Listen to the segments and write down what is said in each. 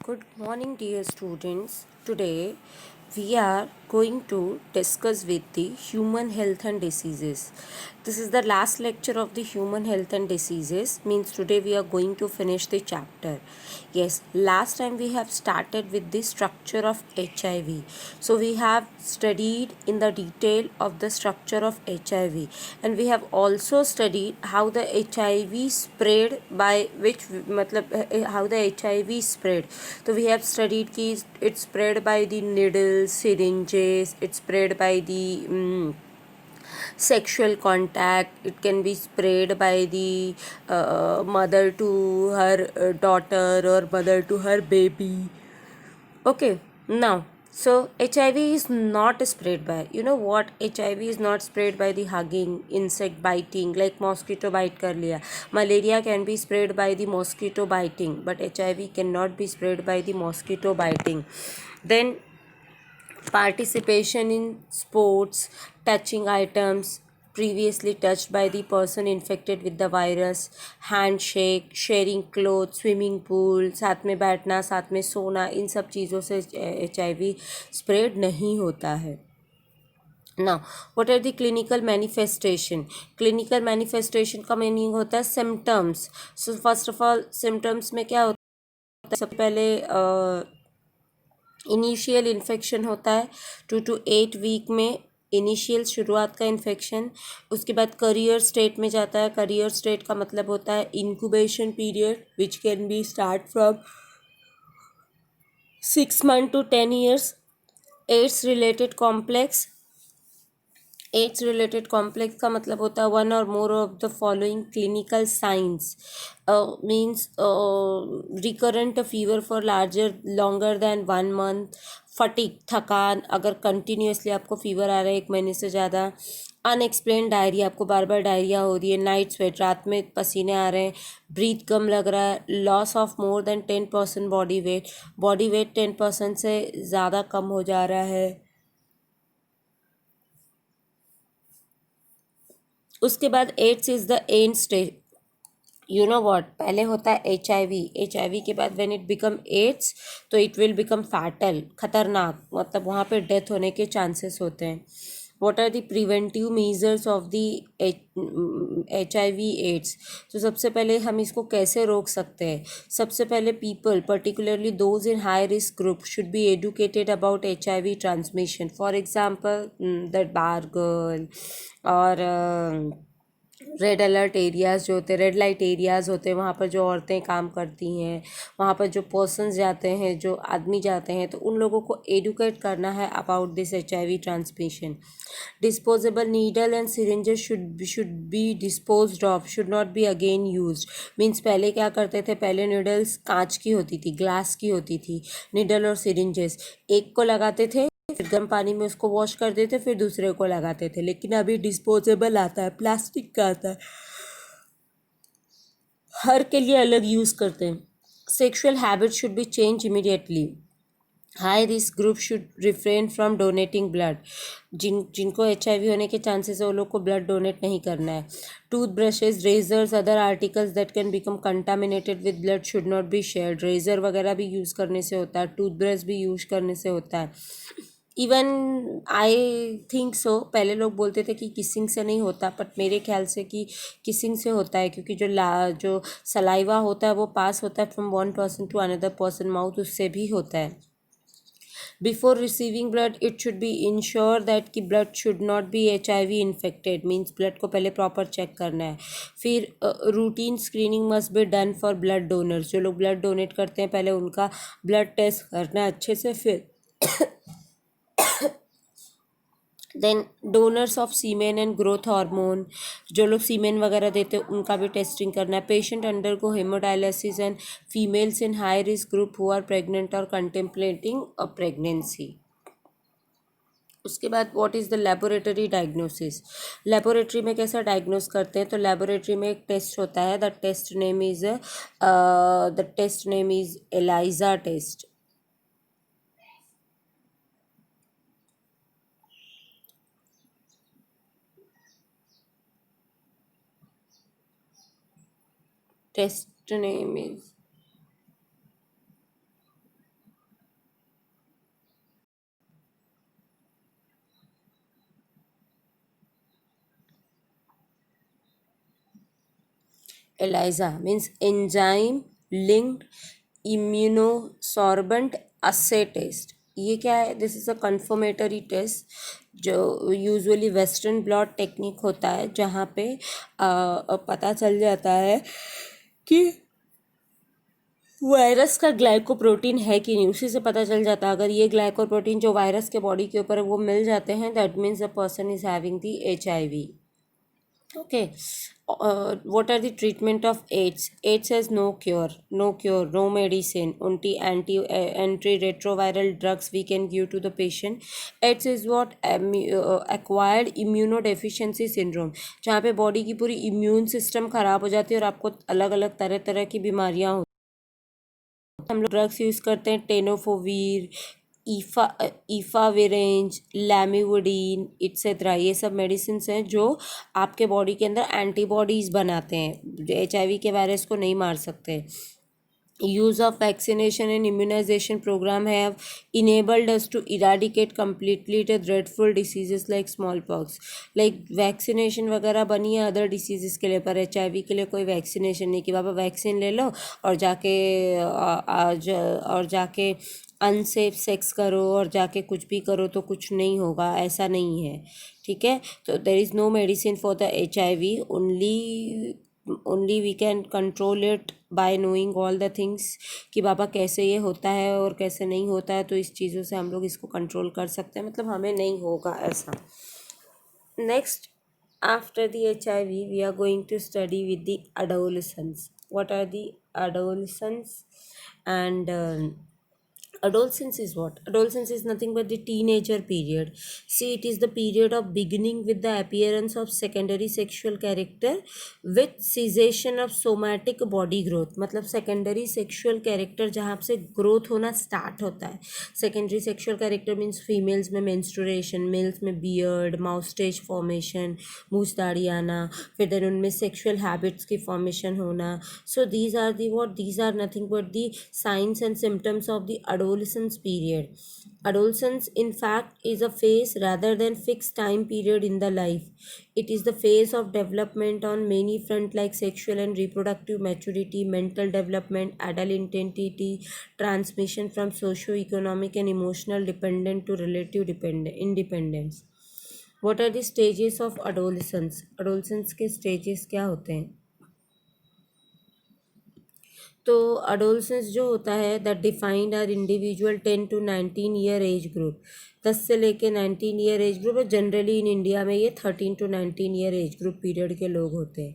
Good morning, dear students. Today we are going to discuss with the human health and diseases. This is the last lecture of the human health and diseases. Means today we are going to finish the chapter. Yes, last time we have started with the structure of HIV. So we have studied in the detail of the structure of HIV, and we have also studied how the HIV spread by which मतलब how the HIV spread. So we have studied कि it spread by the needles, syringes, it spread by the sexual contact, it can be spread by the mother to her daughter or mother to her baby. Okay, now so HIV is not spread by, you know what, HIV is not spread by the hugging, insect biting, like mosquito bite कर लिया. Malaria can be spread by the mosquito biting, but HIV cannot be spread by the mosquito biting. Then participation in sports, touching items previously touched by the person infected with the virus, handshake, sharing clothes, swimming pool, साथ में बैठना, साथ में सोना, इन सब चीज़ों से HIV spread नहीं होता है. Now, what are the clinical manifestation? Clinical manifestation का मीनिंग होता है symptoms. So first of all, symptoms में क्या होता है? सबसे पहले इनिशियल इन्फेक्शन होता है 2 to 8 वीक में, इनिशियल शुरुआत का इन्फेक्शन. उसके बाद करियर स्टेट में जाता है. करियर स्टेट का मतलब होता है incubation period which can be start from 6 months to 10 years. AIDS related complex. AIDS related complex का मतलब होता है वन और more of the following clinical science. Means recurrent fever for larger longer than 1 month, fatigue थकान अगर continuously आपको fever आ रहा है 1 महीने से ज़्यादा, अनएक्सप्लेन डायरिया, आपको बार बार डायरिया हो रही है, नाइट स्वेट, रात में पसीने आ रहे हैं, ब्रीथ कम लग रहा है, loss of more than 10% body weight 10% से ज़्यादा कम हो जा रहा है. उसके बाद AIDS is the end stage. You know what, पहले होता है एच आई वी के बाद व्हेन इट बिकम एड्स तो इट विल बिकम फैटल, खतरनाक, मतलब वहाँ पे डेथ होने के चांसेस होते हैं. What are the preventive measures of the HIV/AIDS? तो सबसे पहले हम इसको कैसे रोक सकते हैं? सबसे पहले people, particularly those in high risk group, should be educated about HIV transmission. For example that bar girl और रेड अलर्ट एरियाज़ जो होते हैं, रेड लाइट एरियाज़ होते हैं, वहाँ पर जो औरतें काम करती हैं, वहाँ पर जो पर्सन्स जाते हैं, जो आदमी जाते हैं, तो उन लोगों को एडुकेट करना है about this HIV transmission. Disposable needle and syringes should be disposed of, should not be again used. Means पहले क्या करते थे, पहले नीडल्स कांच की होती थी, ग्लास की होती थी. नीडल और सिरिंजेस एक को लगाते थे, फिर गर्म पानी में उसको वॉश कर देते, फिर दूसरे को लगाते थे. लेकिन अभी डिस्पोजेबल आता है, प्लास्टिक का आता है, हर के लिए अलग यूज़ करते हैं. Sexual habit should be change immediately. High risk group should refrain from donating blood. जिनको HIV होने के चांसेस है वो लोग को ब्लड डोनेट नहीं करना है. Tooth brushes, razors, other articles that can become contaminated with blood should not be shared. Razor वगैरह भी यूज़ करने से होता है, टूथ ब्रश भी यूज़ करने से होता है. इवन आई थिंक सो, पहले लोग बोलते थे कि किसिंग से नहीं होता, बट मेरे ख्याल से कि किसिंग से होता है, क्योंकि जो सलाइवा होता है वो पास होता है from one person to another person mouth, उससे भी होता है. Before receiving blood it should be ensure that कि blood should not be HIV infected. Means blood को पहले प्रॉपर चेक करना है. फिर routine screening must be done for blood donors. जो लोग ब्लड डोनेट करते हैं पहले उनका ब्लड टेस्ट करना है अच्छे से. फिर then donors of semen and growth hormone, जो लोग सीमेन वगैरह देते हैं उनका भी टेस्टिंग करना है. पेशेंट अंडर को haemodialysis and females in high risk group who are pregnant और कंटेम्पलेटिंग अ प्रेगनेंसी. उसके बाद what is the laboratory diagnosis. Laboratory में कैसा डायग्नोस करते हैं? तो लेबोरेटरी में एक टेस्ट होता है, the test name is ELISA test. Test name is ELISA means enzyme linked immunosorbent assay test. ये क्या है? This is a confirmatory test जो यूजुअली वेस्टर्न ब्लॉट टेक्निक होता है, जहाँ पे पता चल जाता है कि वायरस का ग्लाइकोप्रोटीन है कि नहीं। उसी से पता चल जाता है। अगर ये ग्लाइकोप्रोटीन जो वायरस के बॉडी के ऊपर है वो मिल जाते हैं, that means the person is having the HIV. Okay. What are the treatment of AIDS? AIDS has no cure, no medicine, only antiretroviral drugs we can give to the patient. AIDS is what acquired immunodeficiency syndrome, जहाँ पे body की पूरी immune system खराब हो जाती है और आपको अलग अलग तरह तरह की बीमारियाँ होती हैं। हम लोग ड्रग्स यूज़ करते हैं, टेनोफोवीर, ईफाविरेंज, लैमिवुडीन इट्सेट्रा। ये सब मेडिसिन हैं जो आपके बॉडी के अंदर एंटीबॉडीज़ बनाते हैं, HIV के वायरस को नहीं मार सकते। Use of vaccination and immunization program have enabled us to eradicate completely the dreadful diseases like smallpox. Like vaccination वगैरह बनी है अदर डिसीजेस के लिए, पर HIV के लिए कोई वैक्सीनेशन नहीं कि बाबा वैक्सीन ले लो और जाके अनसेफ सेक्स करो और जाके कुछ भी करो तो कुछ नहीं होगा, ऐसा नहीं है। ठीक है, तो there is no medicine for the HIV, only we can control it by knowing all the things कि बाबा कैसे ये होता है और कैसे नहीं होता है। तो इस चीज़ों से हम लोग इसको कंट्रोल कर सकते हैं, मतलब हमें नहीं होगा ऐसा। Next, after the HIV we are going to study with the adolescents. What are the adolescents? And adolescence is what? Adolescence is nothing but the teenager period. See, it is the period of beginning with the appearance of secondary sexual character with cessation of somatic body growth. मतलब secondary sexual character जहाँ से growth होना start होता है। secondary sexual character means females में menstruation, males में beard, mustache formation, मूछ दाढ़ी आना, फिर then उनमें sexual habits की formation होना. So these are the what? These are nothing but the signs and symptoms of the adolescence period. Adolescence in fact is a phase rather than fixed time period in the life. It is the phase of development on many fronts like sexual and reproductive maturity, mental development, adult identity, transmission from socio-economic and emotional dependent to relative independence. What are the stages of adolescence? Adolescence के stages क्या होते हैं? तो adolescence जो होता है that defined are individual 10 to 19 year age group, 10 से लेके 19 ईयर एज ग्रुप, और जनरली इन इंडिया में ये 13 to 19 year age group period के लोग होते हैं।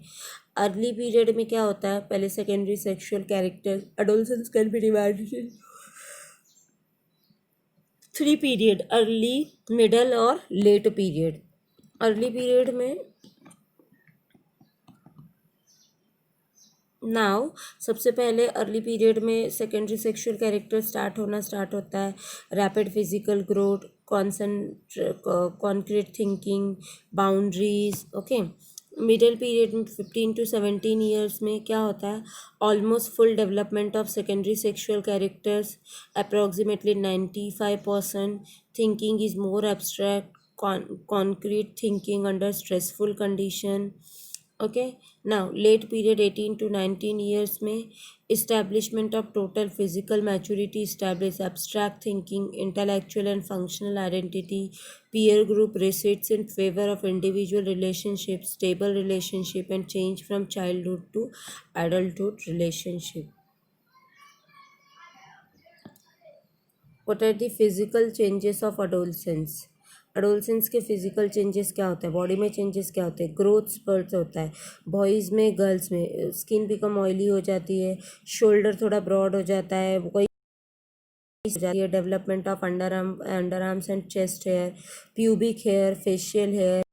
अर्ली पीरियड में क्या होता है? पहले secondary sexual character. Adolescence can be divided in 3 period, early, middle और लेट पीरियड। अर्ली पीरियड में नाउ सबसे पहले अर्ली पीरियड में सेकेंडरी सेक्सुअल कैरेक्टर स्टार्ट होता है। Rapid physical growth, concrete thinking, boundaries. Okay, middle period में 15 to 17 years में क्या होता है? Almost full development of secondary sexual characters, approximately 95%. Thinking is more abstract, concrete thinking under stressful condition. Okay, now late period 18 to 19 years में establishment of total physical maturity, establish abstract thinking, intellectual and functional identity, peer group recedes in favor of individual relationships, stable relationship, and change from childhood to adulthood relationship. What are the physical changes of adolescence? Adolescence के physical changes क्या होते हैं? Body में changes क्या होते हैं? Growth sprouts होता है बॉयज़ में, गर्ल्स में। स्किन बिकम ऑयली हो जाती है, शोल्डर थोड़ा ब्रॉड हो जाता है, कोई जाती है, development of underarms and chest hair, pubic hair, facial hair,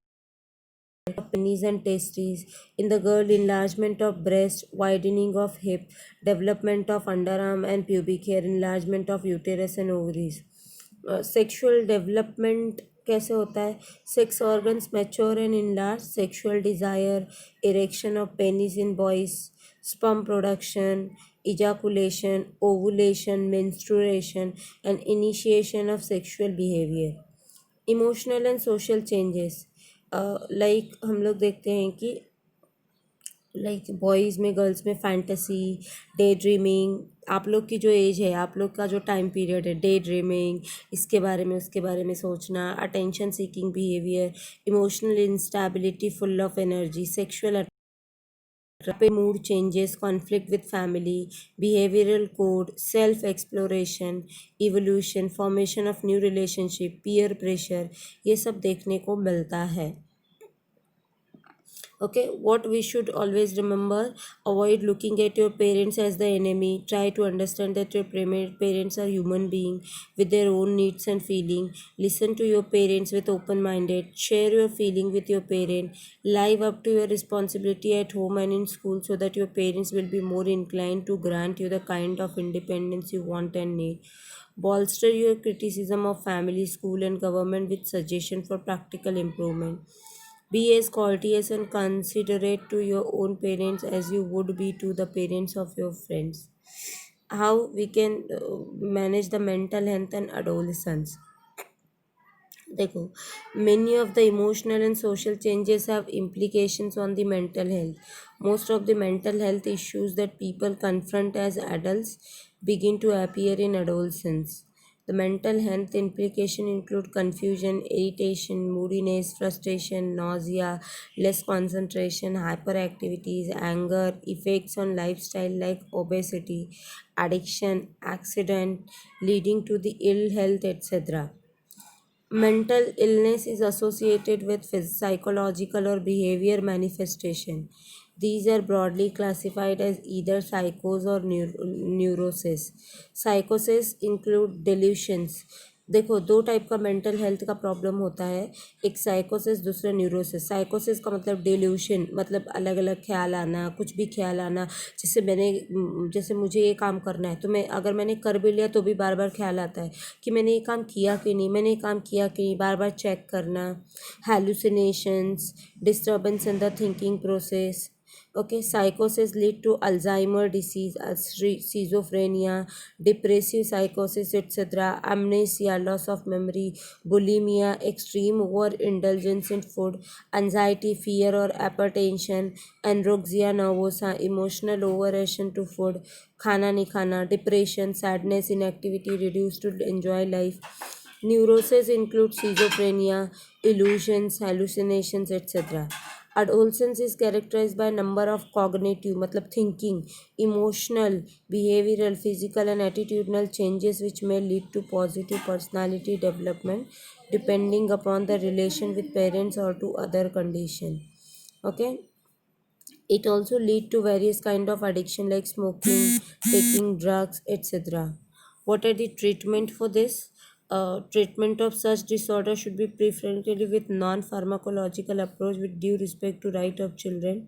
penis and testes. In the girl, enlargement of breast, widening of hip, development of underarm and pubic hair, enlargement of uterus and ovaries. Sexual development कैसे होता है? Sex organs mature and enlarge, sexual desire, erection of penis in boys, sperm production, ejaculation, ovulation, menstruation, and initiation of sexual behavior. Emotional and social changes, like हम लोग देखते हैं कि like boys में girls में फैंटेसी, डे ड्रीमिंग। आप लोग की जो एज है, आप लोग का जो टाइम पीरियड है, डे ड्रीमिंग, इसके बारे में उसके बारे में सोचना, attention seeking behaviour, emotional instability, full of energy, sexual rapid mood changes, conflict with family, behavioral code, self exploration, evolution, formation of new relationship, peer pressure, ये सब देखने को मिलता है। Okay, what we should always remember: avoid looking at your parents as the enemy. Try to understand that your parents are human beings with their own needs and feelings. Listen to your parents with open minded. Share your feeling with your parent. Live up to your responsibility at home and in school so that your parents will be more inclined to grant you the kind of independence you want and need. Bolster your criticism of family, school, and government with suggestion for practical improvement. Be as courteous and considerate to your own parents as you would be to the parents of your friends. How we can manage the mental health and adolescence. देखो, many of the emotional and social changes have implications on the mental health. Most of the mental health issues that people confront as adults begin to appear in adolescence. The mental health implications include confusion, irritation, moodiness, frustration, nausea, less concentration, hyperactivities, anger, effects on lifestyle like obesity, addiction, accident leading to the ill health, etc. Mental illness is associated with psychological or behavior manifestation. These are broadly classified as either psychos or neurosis. Psychosis include delusions. देखो, दो type का mental health का problem होता है, एक साइकोसिस, दूसरा neurosis. साइकोसिस का मतलब डेल्यूशन, मतलब अलग अलग ख्याल आना, कुछ भी ख्याल आना। जैसे मुझे ये काम करना है तो मैं अगर मैंने कर भी लिया तो भी बार बार ख्याल आता है कि मैंने ये काम किया कि नहीं, मैंने ये काम किया कि नहीं, बार बार चेक करना। Hallucinations, disturbance in the thinking process. Okay, psychosis lead to Alzheimer disease, schizophrenia, depressive psychosis, etc., amnesia, loss of memory, bulimia, extreme overindulgence in food, anxiety, fear or hypertension, anorexia nervosa, emotional overreaction to food, खाना नहीं खाना, depression, sadness, inactivity, reduced to enjoy life. Neuroses include schizophrenia, illusions, hallucinations, etc. Adolescence is characterized by a number of cognitive, मतलब thinking, emotional, behavioral, physical, and attitudinal changes which may lead to positive personality development depending upon the relation with parents or to other condition. Okay, it also lead to various kind of addiction like smoking, taking drugs, etc. What are the treatment for this? Treatment of such disorder should be preferentially with non-pharmacological approach with due respect to right of children.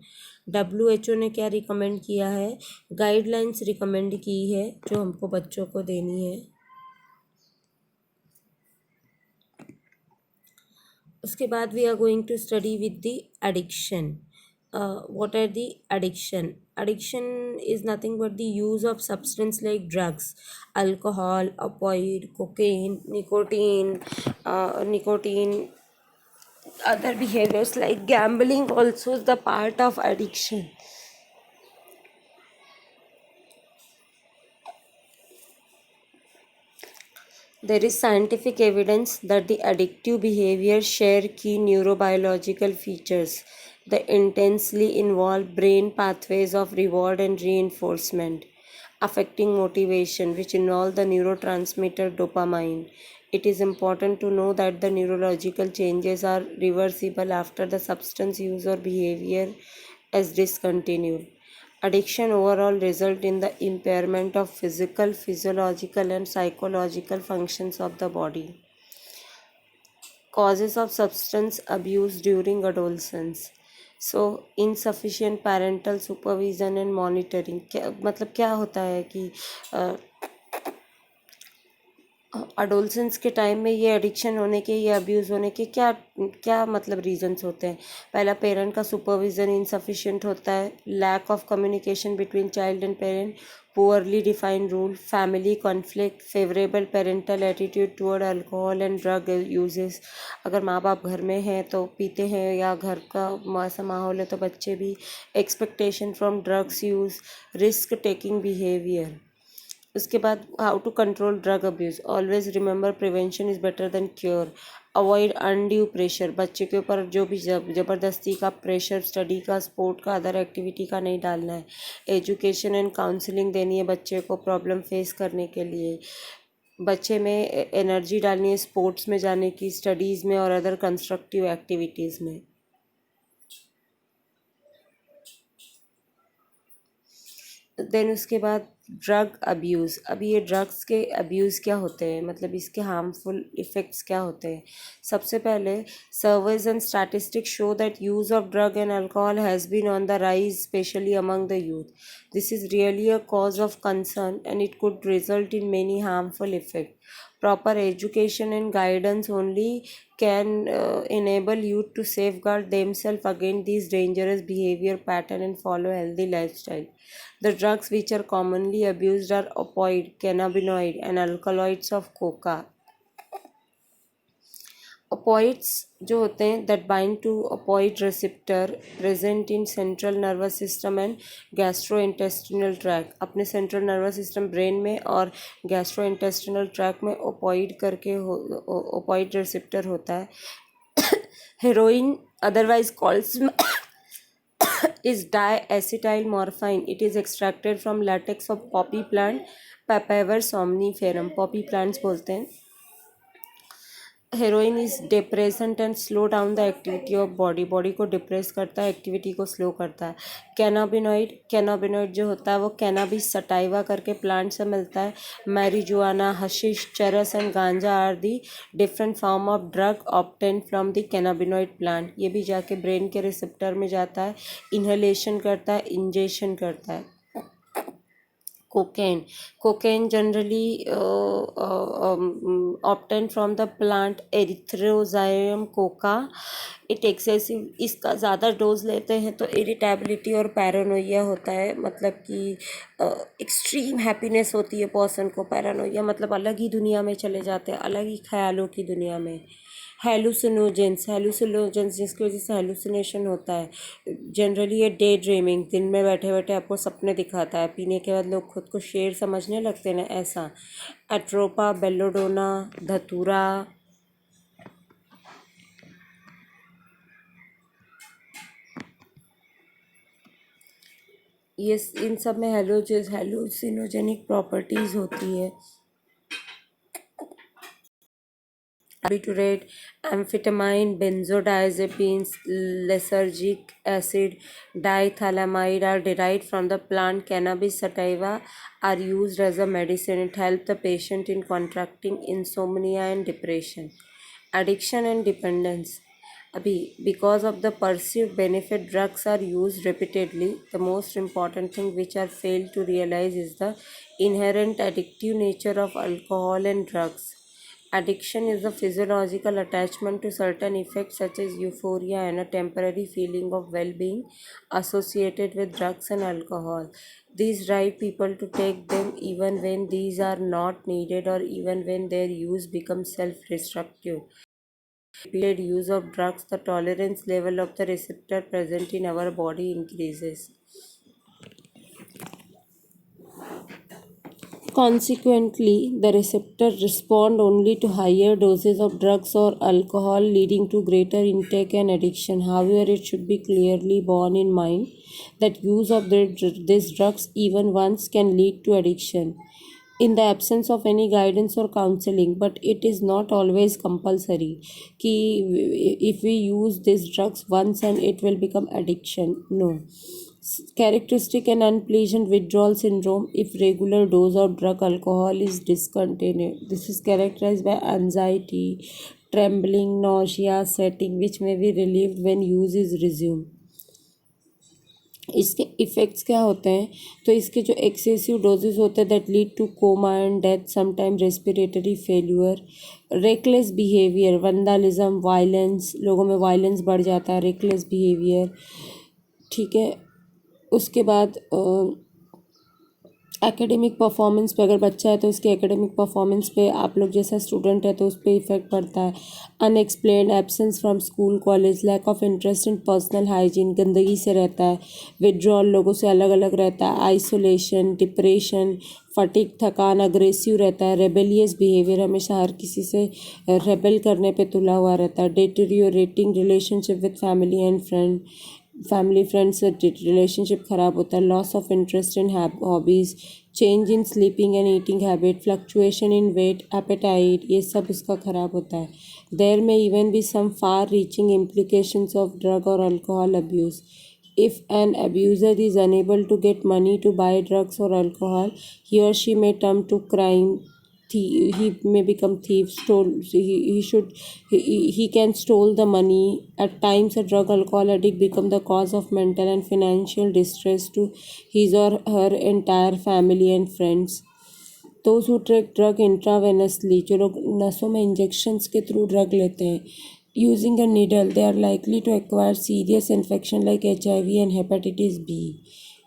WHO ने क्या recommend किया है? Guidelines recommend की है जो हमको बच्चों को देनी है। उसके बाद we are going to study with the addiction. What are the addiction? Addiction is nothing but the use of substance like drugs, alcohol, opioid, cocaine, nicotine. Other behaviors like gambling also is the part of addiction. There is scientific evidence that the addictive behavior share key neurobiological features. The intensely involved brain pathways of reward and reinforcement, affecting motivation, which involve the neurotransmitter dopamine. It is important to know that the neurological changes are reversible after the substance use or behavior is discontinued. Addiction overall result in the impairment of physical, physiological and psychological functions of the body. Causes of substance abuse during adolescence. So insufficient parental supervision and monitoring. क्या मतलब क्या होता है कि adolescence के time में ये addiction होने के, ये अब्यूज़ होने के क्या क्या मतलब रीजंस होते हैं? पहला, पेरेंट का सुपरविजन इनसफिशिएंट होता है, lack of communication between child and parent, poorly defined rule, family conflict, favourable parental attitude toward alcohol and drug uses. अगर माँ बाप घर में हैं तो पीते हैं, या घर का ऐसा माहौल है तो बच्चे भी, expectation from drugs use, risk taking behaviour. उसके बाद, how to control drug abuse, always remember prevention is better than cure, avoid undue pressure, बच्चे के ऊपर जो भी ज़बरदस्ती का प्रेशर, स्टडी का, स्पोर्ट का, अदर एक्टिविटी का नहीं डालना है। एजुकेशन एंड काउंसलिंग देनी है बच्चे को प्रॉब्लम फेस करने के लिए, बच्चे में एनर्जी डालनी है स्पोर्ट्स में जाने की, स्टडीज़ में और अदर कंस्ट्रक्टिव एक्टिविटीज़ में। देन उसके बाद, ड्रग अब्यूज़। अभी ये ड्रग्स के अब्यूज़ क्या होते हैं, मतलब इसके हार्मफुल इफ़ेक्ट्स क्या होते हैं? सबसे पहले, surveys and statistics show that use of drug and alcohol has been on the rise, specially among the youth. This is really a cause of concern and it could result in many harmful effects. Proper education and guidance only can enable youth to safeguard themselves against these dangerous behavior pattern and follow healthy lifestyle. The drugs which are commonly abused are opioid, cannabinoid, and alkaloids of coca. Opioids जो होते हैं, that bind to opioid receptor present in central nervous system and gastrointestinal tract. अपने central nervous system brain में और gastrointestinal tract में opioid करके opioid receptor होता है. Heroin, otherwise called is diacetyl-morphine. It is extracted from latex of poppy plant, Papaver somniferum. Poppy plants बोलते हैं. Heroin is depressant and slow down the activity of body, body को depress करता है, activity को slow करता है. Cannabinoid, cannabinoid जो होता है वो कैनाबिस सटाइवा करके प्लांट से मिलता है. Marijuana, hashish, charas and ganja are the different form of drug obtain from the cannabinoid plant. ये भी जाके ब्रेन के रिसेप्टर में जाता है, इन्हेलेशन करता है, इंजेक्शन करता है. Cocaine generally obtained from the plant Erythroscium coca. It excessive, इसका ज़्यादा डोज लेते हैं तो इरिटेबिलिटी और पैरानोइया होता है, मतलब कि एक्सट्रीम हैप्पीनेस होती है पर्सन को. पैरानोइया मतलब अलग ही दुनिया में चले जाते हैं, अलग ही ख्यालों की दुनिया में. हेलुसिनोजेंस जिसकी वजह से हेलुसिनेशन होता है. जनरली ये डे ड्रीमिंग, दिन में बैठे बैठे आपको सपने दिखाता है. पीने के बाद लोग खुद को शेर समझने लगते हैं ना, ऐसा. एट्रोपा, बेलोडोना, धतूरा. ये इन सब में हेलुसिनोजेनिक प्रॉपर्टीज़ होती है. Barbiturate, amphetamine, benzodiazepines, lysergic acid, diethylamide are derived from the plant cannabis sativa, are used as a medicine. It helps the patient in contracting insomnia and depression. Addiction and dependence. अभी, because of the perceived benefit, drugs are used repeatedly. The most important thing which are failed to realize is the inherent addictive nature of alcohol and drugs. Addiction is a physiological attachment to certain effects such as euphoria and a temporary feeling of well-being associated with drugs and alcohol. These drive people to take them even when these are not needed or even when their use becomes self-destructive. Repeated use of drugs, the tolerance level of the receptor present in our body increases. Consequently, the receptor respond only to higher doses of drugs or alcohol, leading to greater intake and addiction. However, it should be clearly borne in mind that use of these drugs even once can lead to addiction in the absence of any guidance or counseling, but it is not always compulsory कि if we use these drugs once and it will become addiction. No. Characteristic and unpleasant withdrawal syndrome if regular dose of drug alcohol is discontinued. This is characterized by anxiety, trembling, nausea, setting, which may be relieved when use is resumed. इसके effects क्या होते हैं, तो इसके जो excessive doses होते हैं that lead to coma and death, sometime respiratory failure, reckless behaviour, vandalism, violence, लोगों में वायलेंस बढ़ जाता है, रेकलेस बिहेवियर। ठीक है, उसके बाद एकेडमिक परफॉर्मेंस पे, अगर बच्चा है तो उसके एकेडमिक परफॉर्मेंस पे, आप लोग जैसा स्टूडेंट है तो उस पर इफेक्ट पड़ता है। Unexplained absence from school college, lack of interest in personal hygiene, गंदगी से रहता है, विड्रॉल, लोगों से अलग अलग रहता है, आइसोलेशन, डिप्रेशन, फटीक, थकान, अग्रेसिव रहता है, रेबेलियस बिहेवियर, हमेशा हर किसी से रेबेल करने पे तुला हुआ रहता है, deteriorating relationship with family and friends से रिलेशनशिप ख़राब होता है, loss of interest in hobbies, change in sleeping and eating habit, fluctuation in weight, appetite, ये सब उसका ख़राब होता है। There may even be some far reaching implications of drug और alcohol abuse. If an abuser is unable to get money to buy drugs or alcohol, he or she may turn to crime. He may become thief. He can stole the money. At times, a drug alcohol addict become the cause of mental and financial distress to his or her entire family and friends. Those who take drug intravenously, जो लोग नसों में injections के through drug लेते हैं, using a needle, they are likely to acquire serious infection like HIV and hepatitis B.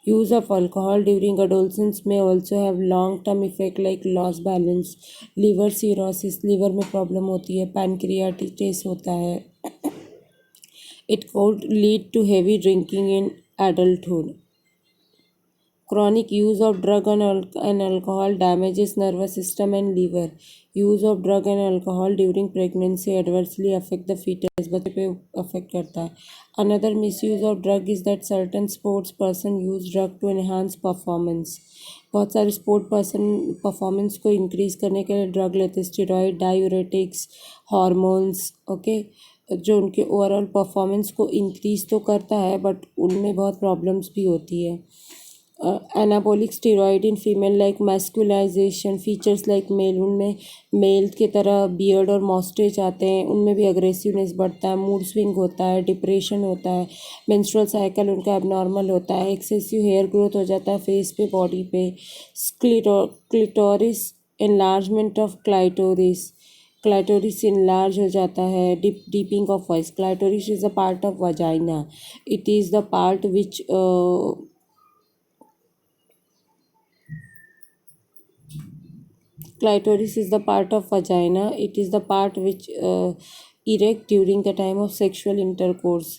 Use of alcohol during adolescence may also have long-term effect like loss balance, liver cirrhosis, liver में problem होती है, pancreatitis होता है. It could lead to heavy drinking in adulthood. Chronic use of drug and alcohol damages nervous system and liver. Use of drug and alcohol during pregnancy adversely affect the fetus, बच्चे पे affect करता है. Another misuse of drug is that certain sports person use drug to enhance performance. बहुत सारे sport person performance को increase करने के लिए ड्रग लेते हैं, स्टेरॉइड, डायूरेटिक्स, हार्मोन्स, ओके, जो उनके ओवरऑल परफॉर्मेंस को इंक्रीज तो करता है बट उनमें बहुत प्रॉब्लम्स भी होती है. Anabolic steroid in female like masculinization features like male, उनमें मेल की तरह बियर्ड और मॉस्टेच आते हैं, उनमें भी अग्रेसिवनेस बढ़ता है, मूड स्विंग होता है, डिप्रेशन होता है, मेंस्ट्रुअल साइकिल उनका एबनॉर्मल होता है, एक्सेसिव हेयर ग्रोथ हो जाता है फेस पे, बॉडी पे, clitoris, enlargement of clitoris, clitoris enlarge हो जाता है, deepening of voice. Clitoris is a part of vagina. It is the part which clitoris is the part of vagina. It is the part which erect during the time of sexual intercourse.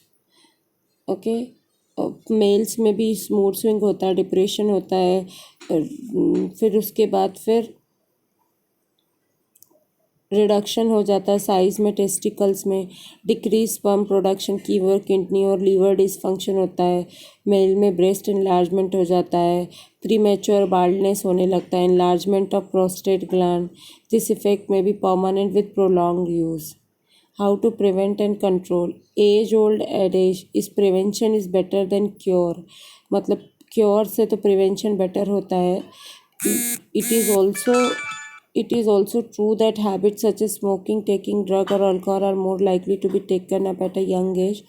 Okay, males में भी mood swing होता है, depression होता है, फिर उसके बाद फिर रिडक्शन हो जाता है साइज़ में, टेस्टिकल्स में, decrease sperm production, keyword, kidney और लीवर डिसफंक्शन होता है, मेल में ब्रेस्ट इनलार्जमेंट हो जाता है, प्रीमेच्योर बाल्डनेस होने लगता है, enlargement of prostate gland. This effect may be permanent with prolong use. How to prevent and control. As old adage is prevention is better than cure. मतलब cure से तो prevention better होता है. It is also It is also true that habits such as smoking, taking drug or alcohol are more likely to be taken up at a young age.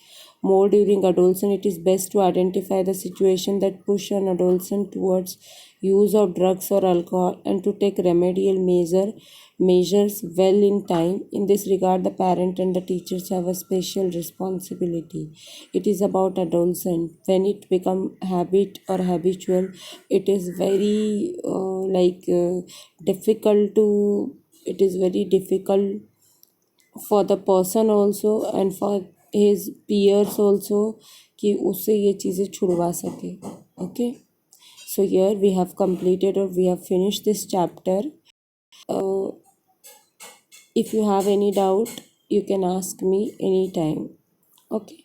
More during adolescence, it is best to identify the situation that push an adolescent towards use of drugs or alcohol and to take remedial measures well in time. In this regard, the parent and the teachers have a special responsibility. It is about adolescent. When it become habit or habitual, it is very difficult to. It is very difficult for the person also and for his peers also कि उससे ये चीज़ें छुड़वा सके. Okay, so here we have completed or we have finished this chapter. If you have any doubt, you can ask me anytime. Okay.